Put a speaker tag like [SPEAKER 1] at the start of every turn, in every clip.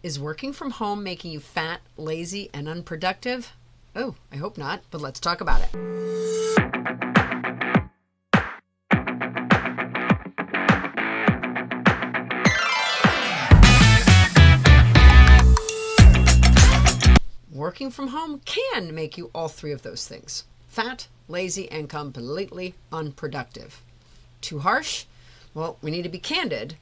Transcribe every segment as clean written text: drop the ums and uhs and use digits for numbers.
[SPEAKER 1] Is working from home making you fat, lazy, and unproductive? Oh, I hope not, but let's talk about it. Working from home can make you all three of those things: fat, lazy, and completely unproductive. Too harsh? Well, we need to be candid.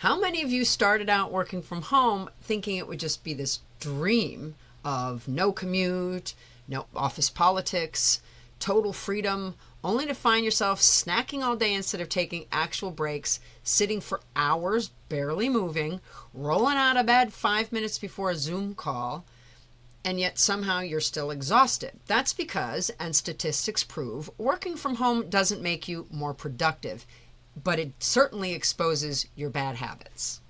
[SPEAKER 1] How many of you started out working from home thinking it would just be this dream of no commute, no office politics, total freedom, only to find yourself snacking all day instead of taking actual breaks, sitting for hours, barely moving, rolling out of bed 5 minutes before a Zoom call, and yet somehow you're still exhausted? That's because, and statistics prove, working from home doesn't make you more productive, but it certainly exposes your bad habits.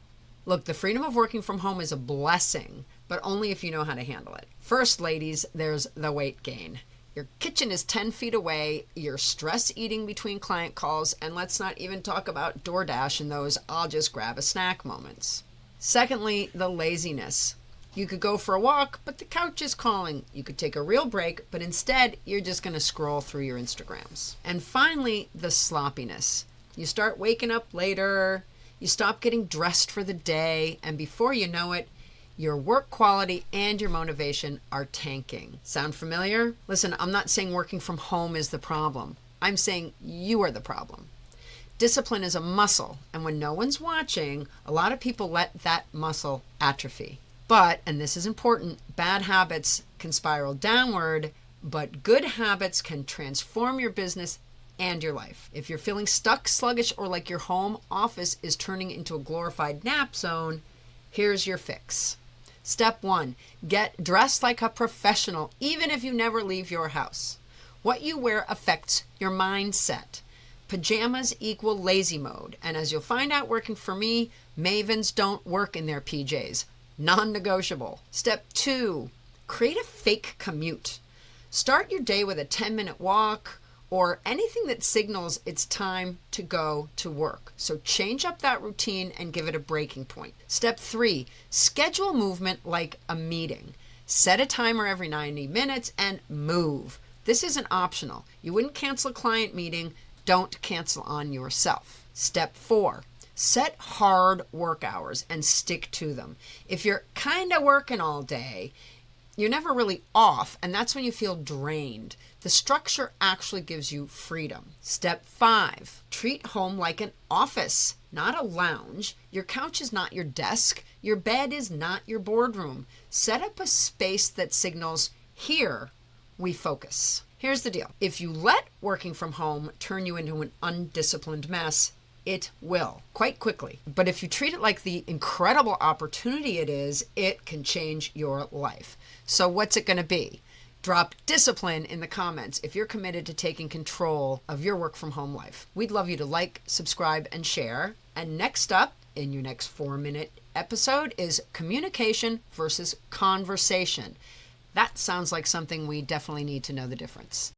[SPEAKER 1] Look, the freedom of working from home is a blessing, but only if you know how to handle it. First, ladies, there's the weight gain. Your kitchen is 10 feet away, you're stress eating between client calls, and let's not even talk about DoorDash and those I'll just grab a snack moments. Secondly, the laziness. You could go for a walk, but the couch is calling. You could take a real break, but instead you're just going to scroll through your Instagrams. And finally, the sloppiness. You start waking up later, you stop getting dressed for the day, and before you know it, your work quality and your motivation are tanking. Sound familiar? Listen, I'm not saying working from home is the problem. I'm saying you are the problem. Discipline is a muscle, and when no one's watching, a lot of people let that muscle atrophy. But, and this is important, bad habits can spiral downward, but good habits can transform your business and your life. If you're feeling stuck, sluggish, or like your home office is turning into a glorified nap zone, here's your fix. Step 1, get dressed like a professional, even if you never leave your house. What you wear affects your mindset. Pajamas equal lazy mode, and as you'll find out working for me, mavens don't work in their PJs. Non-negotiable. Step 2, create a fake commute. Start your day with a 10-minute walk or anything that signals it's time to go to work. So change up that routine and give it a breaking point. Step 3, schedule movement like a meeting. Set a timer every 90 minutes and move. This isn't optional. You wouldn't cancel a client meeting. Don't cancel on yourself. Step 4, set hard work hours and stick to them. If you're kind of working all day, you're never really off, and that's when you feel drained. The structure actually gives you freedom. Step 5, treat home like an office, not a lounge. Your couch is not your desk. Your bed is not your boardroom. Set up a space that signals, here we focus. Here's the deal. If you let working from home turn you into an undisciplined mess, it will, quite quickly. But if you treat it like the incredible opportunity it is, it can change your life. So what's it going to be? Drop discipline in the comments if you're committed to taking control of your work from home life. We'd love you to like, subscribe, and share. And next up in your next 4-minute episode is communication versus conversation. That sounds like something we definitely need to know the difference.